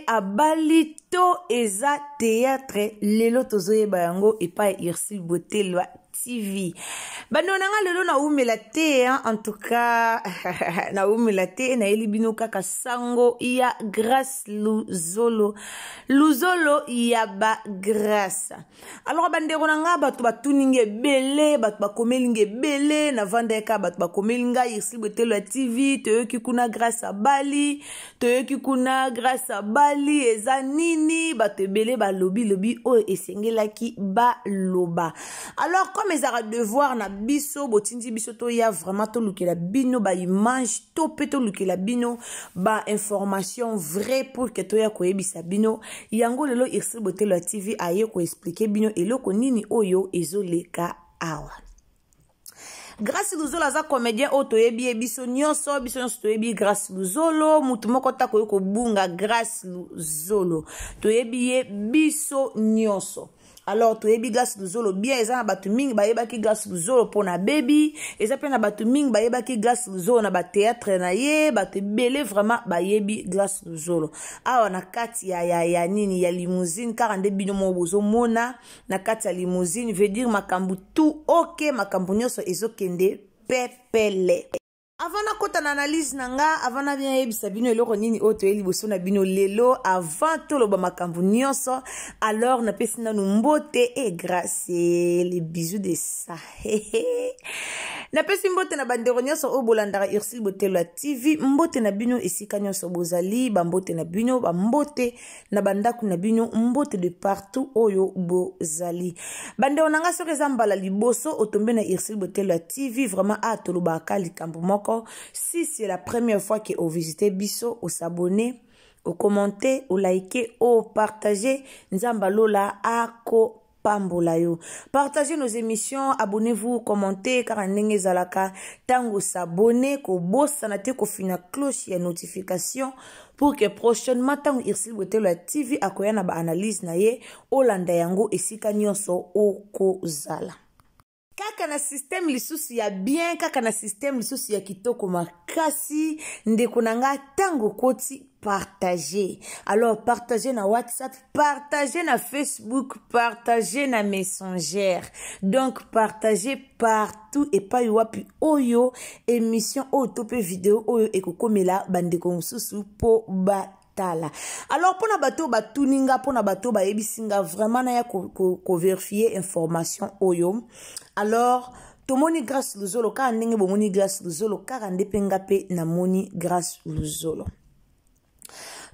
abalito eza théâtre lelo tozoyeba yango epai Irsil Botelwa TV. Banonanga lelo na umela te en tout cas na umela te na elibino kaka sango ya grâce luzolo ya ba grâce. Alors bandeko nanga batu batuninge belé batu bakomelinge belé na vandeka batu bakomelinga Irsil Botelwa TV toyoki kuna grâce à Bali toyoki kuna grâce à Bali eza nini batu belé ba lobi o esengelaki ba loba. Alors comme ezara devoir na biso botindi biso to ya vraiment to lukela bino ba image to peto lukela bino ba information vrai pour que to ya koyebisa bino yango lelo Irsil Botelwa TV aye ko expliquer bino eloko nini oyo ezoleka awa. Grâce Luzolo aza comédien oto yebi biso nyonso to yebi Grâce Luzolo mutu moko ta ko bunga Grâce Luzolo to yebi biso nyonso. Alors to yebi Grâce Luzolo bien eza na batu mingi bayeba ki Grâce Luzolo pona baby eza pe na batu mingi bayeba ki Grâce Luzolo na ba théâtre na ye batu belé vraiment bayebi Grâce Luzolo awa na kati ya nini ya limousine 42 bino mo bozo mona na kati ya limousine veut dire makambu tout OK makambu nyonso ezokende pepele. Avant na kota na analyse nanga avant na bien yebisa bino eloko nini oto eli boso na bino lelo avant to loba makambu nyonso alors na pesi na mbote et grâce les bisous de ça na pesi mbote na bandero nyonso o bolandara Irsil Botelwa TV mbote na bino esika nyonso bozali ba mbote na bino ba mbote na bandaku na bino mbote de partout oyo bozali bandero nanga soki ezambala liboso otombe na Irsil Botelwa TV vraiment a toloba kali kambu moko. Si c'est la première fois que vous visitez Bisso, vous s'abonnez, vous commentez, vous likez, vous partagez. Nzambalola ako pambola yo. Partagez nos émissions, abonnez-vous, commentez, car en zalaka, tango s'abonner, ko bossa na te ko fina cloche ya notification pour que prochainement tango Irsil Botelwa TV akoya na ba analyse na ye, olanda yango esika nyonso oko zala. Kaka na système lisusu ya bien kaka na système lisusu ya kitoko makasi ndeko nanga tango koti partager. Alors partager na WhatsApp, partager na Facebook, partager na Messenger. Donc partager partout et pas wapi oyo émission autope vidéo oyo ekokomela bandeko mususu po ba tala. Alors pour na bato batuninga pour na bato ba ebisinga vraiment na ya ko vérifier information oyo. Alors to moni Grâce Luzolo ka ndenge bo moni Grâce Luzolo ka ndepenga pe na moni Grâce Luzolo.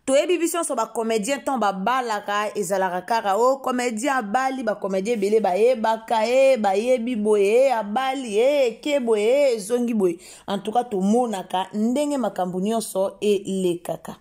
To ebibision so ba comédien ton ba balaka ezalaka kara o comédien bali ba comédien belé ba yebaka ba yebi boye abali ke boye zongi boye. En tout cas to monaka ndenge makambu nyonso le kaka.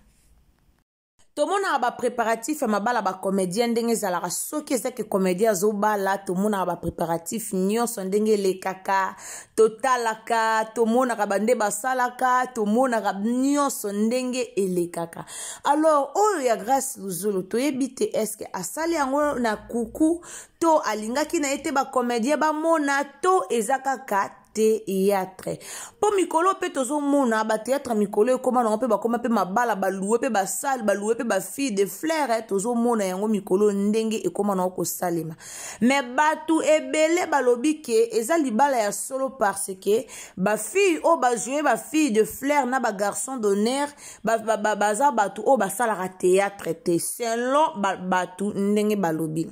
Tout le monde a ba préparatif mabala ba comédien ndenge zalara soki ezake comédien zo bala tout le monde a ba préparatif nyonso ndenge le kaka totalaka tout le monde a bande basalaka tout le monde a nyonso ndenge le kaka. Alors oyo ya Grâce Luzolo to yebite est-ce que asali yango na kuku to alingaki na ete ba comédien ba mona to ezaka kat théâtre. Po mikolo pe tozo mona ba théâtre mikolo koma na pe ba koma pe mabala ba loué pe ba salle ba loué pe ba fille de fleurs tozo mona yango mikolo ndenge e koma na ko salema. Mais batu ebele balobi ke ezali bala ya solo parce que ba fille o ba jouer ba fille de fleurs na ba garçon d'honneur baza batu o ba sala théâtre te selon batu ndenge balobi.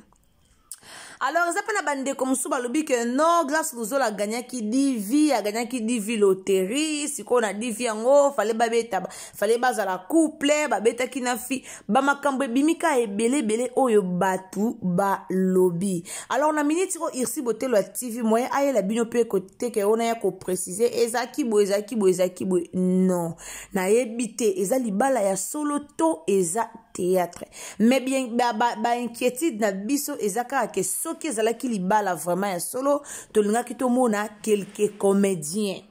Alors, ça peut bande comme ça, balobi que non, Grâce Luzolo a gagné qui divi, a gagné qui divi loterie, si qu'on a divi en haut, fallait babeta, fallait baza la couple, babeta qui na fi, bamakambe bimika et belé oyo batu ba lobby. Alors, on a minute Irsil Botelwa TV, moyen aye la bino pe côté que on a ko préciser, ezaki boy, non. Na ebité, ezali bala ya solo to eza théâtre. Mais bien, ba inquiétude na biso ezaka ke soki ezalaki libala vraiment ya solo tolinga ki tomona quelques comédiens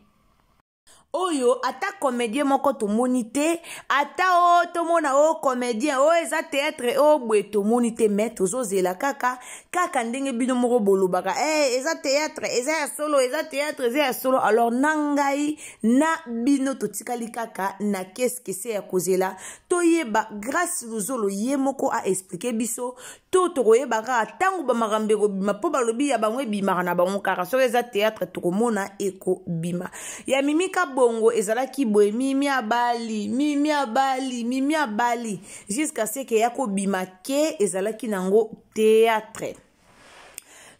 oyo ata comédien moko tomoni te ata tomona comédien eza théâtre boye tomoni te mais tozozela kaka ndenge bino moko bolobaka eza théâtre eza ya solo eza théâtre eza ya solo. Alors na ngai na bino totikali kaka na kese ya kozela toyeba grâce luzolo ye moko a expliquer biso to tokoyeba kaka tango bamakambo ekobima mpo balobi ya bango ebimaka na bango kaka soki eza théâtre tokomona ekobima. Ya mimika bongo ezalaki boye mimi abali jusqu'à ce que ya kobima ke ezalaki nango théâtre.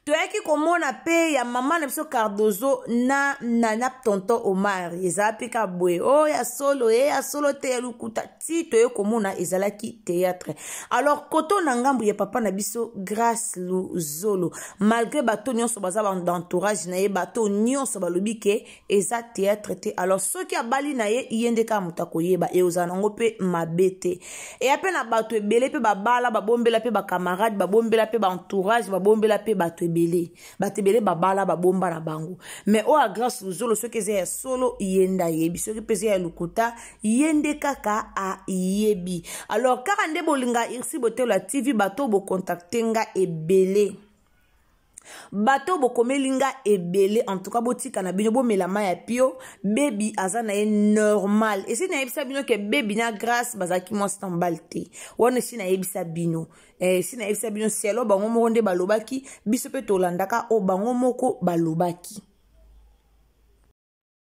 Toyaki komona pe ya mama na biso Cardozo na tonton Omar ezalapi ka boye ya solo te ya lukuta ti toye komona ezalaki théâtre. Alors koto na ngambu ya papa na biso Grâce Luzolo malgré bato nyonso baza d'entourage na ye bato nyonso balobi ke eza théâtre te. Alors soki abali na ye yende ka muta koyeba ozana ngo pe mabete e ape na bato ebele pe babala babombela pe ba camarade babombela pe ba entourage babombela pe bato batebele babala babomba na bango mais a Grâce Luzolo soki eza ya solo yenda yebi soki peze ya lukuta yende kaka a yebi. Alors kaka nde bolinga irsi bote la TV bato bo contacter nga ebele bato bokomelinga ebele en tout cas botika na bino bomela mai ya pio baby azana ye normal et si na yebisa bino ke baby na Grâce bazaki mo stambal te wana si na yebisa bino si na yebisa bino selo bango moko nde balobaki biso pe tolandaka bango moko balobaki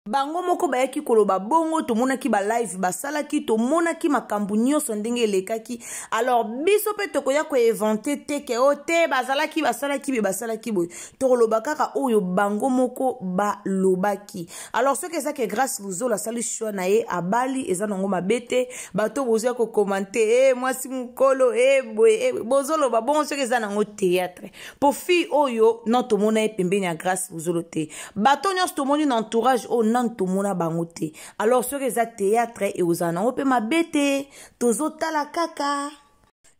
bango moko bayaki koloba bongo tomonaki ba live basalaki tomonaki makambu nyonso ndenge elekaki. Alors biso pe tokoya ko inventer te ke te basalaki boy tokoloba kaka oyo bango moko balobaki. Alors ce que ça que Grâce Luzolo sali choix na ye abali eza nango mabete bato bozo ko commenter moi si mukolo boy bozolo ba bongo ce que ça nango théâtre pour fille oyo non tomona e pembeni ya Grâce Luzolo te bato nyonso tomoni na entourage nan tomona bango te. Alors ce que ça théâtre et ozana ope mabete tozotala kaka.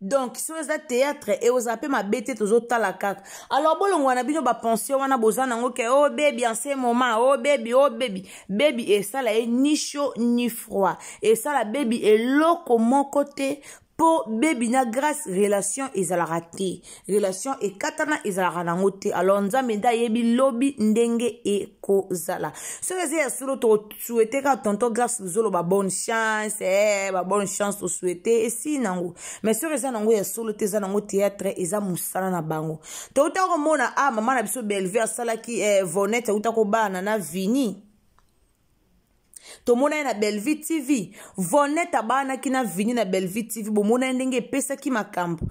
Donc sur ça théâtre et ozape mabete tozotala kaka. Alors bolongo wana bino ba pension wana bozana ngo ke baby en ce moment baby et ça là ni chaud ni froid et ça la baby est loko mon côté pour baby na Grâce relation ezalaka te relation ekatana ezalaka nango te. Alors nzambe nda yebi lobi ndenge ekozala so eza ya solo to souhaiter ka tonton Grâce Luzolo ba bonne chance to souhaiter esi nango mais so eza nango ya solo te eza nango théâtre eza musala na bango to utako mona mama na biso Belvé asalaki Vonette utako bana na Vini tomona na Bellevue TV Vonette abana kina Vini na Bellevue TV bomona ndenge pesaki makambu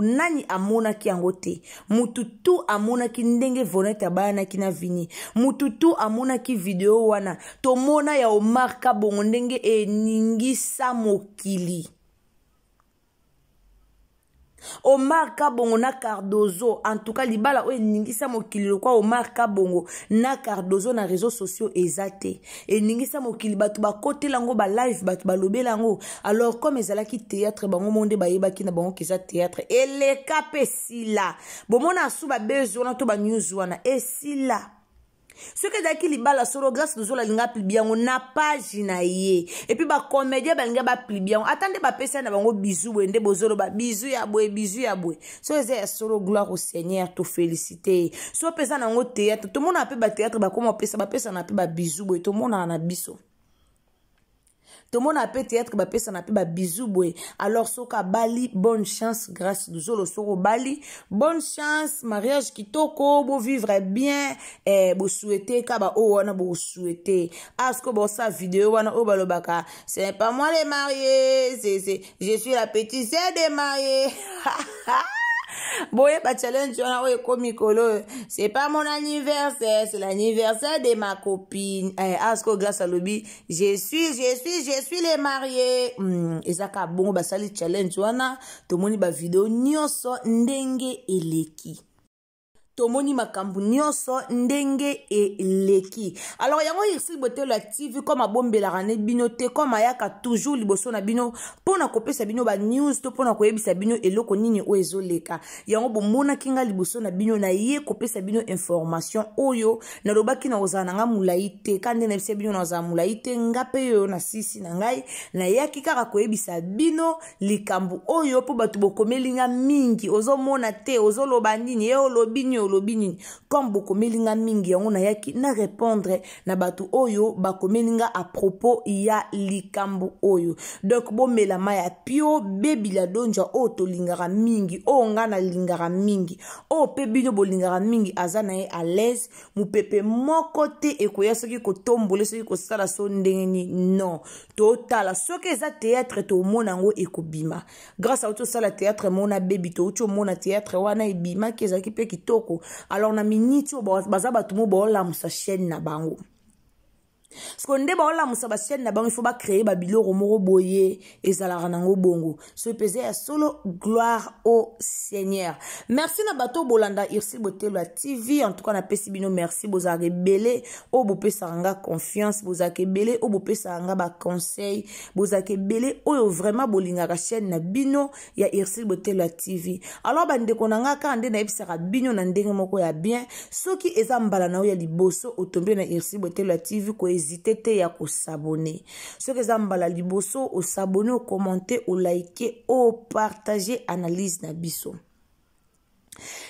nani amona ki yango te mututu amona ki ndenge Vonette abana kina Vini mututu amona ki video wana tomona ya Omar Kabongo ndenge eningisa mokili Omar Kabongo na Cardozo en tout cas libala o eningisa mokili lokwa Omar Kabongo na Cardozo na réseaux sociaux ezate eningisa mokili batu ba côté lango ba live batu ba lobela ngo. Alors comme ezalaki théâtre bango monde ba yebaki na bango keza théâtre ele kapesila bomona su ba bezo to ba news wana esila ce que daki libala solo Grâce Luzolo linga plibiango na page na ye et puis ba comédien balinga ba plibiango attendez ba pesa na bango bisou wende bozolo ba bisou ya boy so eza solo gloire au Seigneur to féliciter so pesa na ngo théâtre tout monde a pe ba théâtre ba comment pesa na pe ba bisou boy tout monde na biso tout le monde a peut théâtre ba pesa na pe ba bisou boy. Alors soka bali bonne chance Grâce Luzolo soko bali bonne chance mariage kitoko bo vivre bien bo souhaiter ka ba wana bo souhaiter asko bo sa vidéo wana o balobaka c'est pas moi les mariés c'est je suis la petite sœur des mariés Boye ba challenge wana oye komikolo c'est pas mon anniversaire c'est l'anniversaire de ma copine asko Grâce alobi je suis les mariés ezaka bongo basali challenge wana tomoni ba vidéo nyonso ndenge eleki tomoni makambu nyonso ndenge eleki. Alors yango Irsil Botelo TV comme abombelaka ne bino te comme ayaka toujours liboso na bino pona kopesa bino ba news to pona koyebisa bino eloko nini o ezoleka. Yango bomona kinga liboso na bino na ye kopesa bino information oyo na lobaki na ozana nga mulai te kande na bise bino na ozana mulai te ngape yo na sisi na ngai na yaki kaka koyebisa bino likambu oyo po batu bokomelinga mingi ozomona te ozoloba nini ye olobini olobini comme bokomelinga mingi yango na yaki na répondre na batu oyo bakomelinga à propos ya likambu oyo. Donc bomela maya pio bebila donja o to lingara mingi o ngana lingara mingi o pe bino bolingara mingi azana ye à l'aise mupepe moko te ekoya soki kotombole soki kosala so ndengeni non totala soki eza théâtre to mona ngo ekobima grâce à tout ça la théâtre mona bebi to ucho mona théâtre wana ebima kezaki pe kitoko. Alors na miniti baza batu mo bola musa chaîne na bango skonde baola musa ba chaîne na bango il faut ba créer ba biloko moko boye ezalaka nango bongo so pese ya solo gloire au Seigneur. Merci na bato bolanda Irsil Botelo TV en tout cas na pesi bino merci bozake belé o bopesa nga confiance bozake belé o bopesa nga ba conseil bozake belé oyo vraiment bolingaka chaîne na bino ya Irsil Botelo TV. Alors bande konanga ka ande na ebisaka bino na ndenge moko ya bien soki eza mbala na ya liboso otombe na Irsil Botelo TV ko hésiter te ya ko s'abonner. Soki eza mbala liboso o s'abonner, o commenter, o liker, o partager analyse na biso.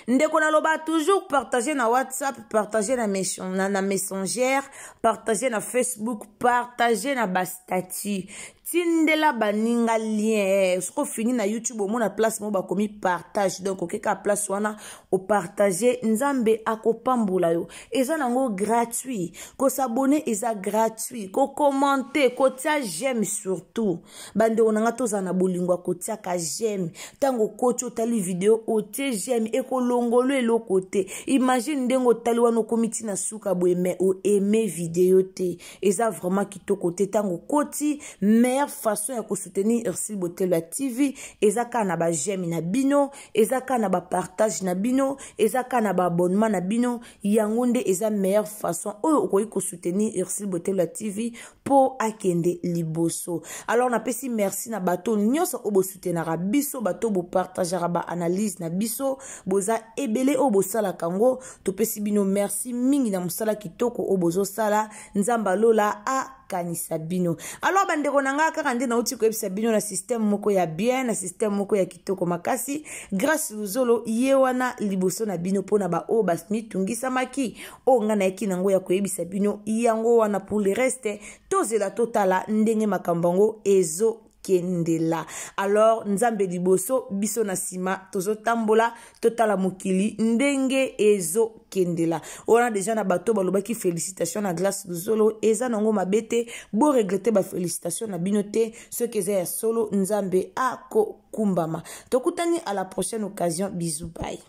Ndeko na loba toujours partager na WhatsApp, partager na Messenger, partager na Facebook, partager na bastati. Tindela baninga lien. Soko fini na YouTube au mona place mo ba komi partage. Donc ok ka place wana o partager nzambe akopambula yo. Eza nango gratuit. Ko s'abonner eza gratuit. Ko commenter, ko tia j'aime surtout. Bande onanga toza na bolingwa ko tia ka j'aime. Tango kocho tali video o te j'aime e ko longolo elo côté. Imagine ndengo tali wana komiti na suka bo aimer vidéo te. Eza vraiment kitoko te tango koti meilleure façon ya ko soutenir Irsil Botelo TV ezaka na ba j'aime na bino, ezaka na ba partage na bino, ezaka na ba abonnement na bino, yango nde eza meilleure façon oyo okoki ko soutenir Irsil Botelo TV po akende liboso. Alors na pesi merci na bato nyonso obo soutenara biso, bato bo partagera ba analyse na biso, boza ebele obo sala kango, to pesi bino merci mingi na musala kitoko obozo sala, nzamba lola a kanisa bino. Alors bandeko nanga kaka nde na uti ko ebisa bino na système moko ya bien, na système moko ya kitoko makasi, grâce uzolo yewana liboso na bino pona ba o basmi tungisa maki o ngana yaki nango ya ko ebisa bino yango wana pour le reste tozela totala ndenge makambango ezo kendela. Alors nzambe liboso biso na sima tozo tambola totala mokili ndenge ezo kendela. On a déjà na bato balobaki félicitations na Glace Luzolo eza nango mabete bo regretter ba félicitations na binote ce que eza ya solo nzambe ako kumbama. Tokutani à la prochaine occasion, bisous bye.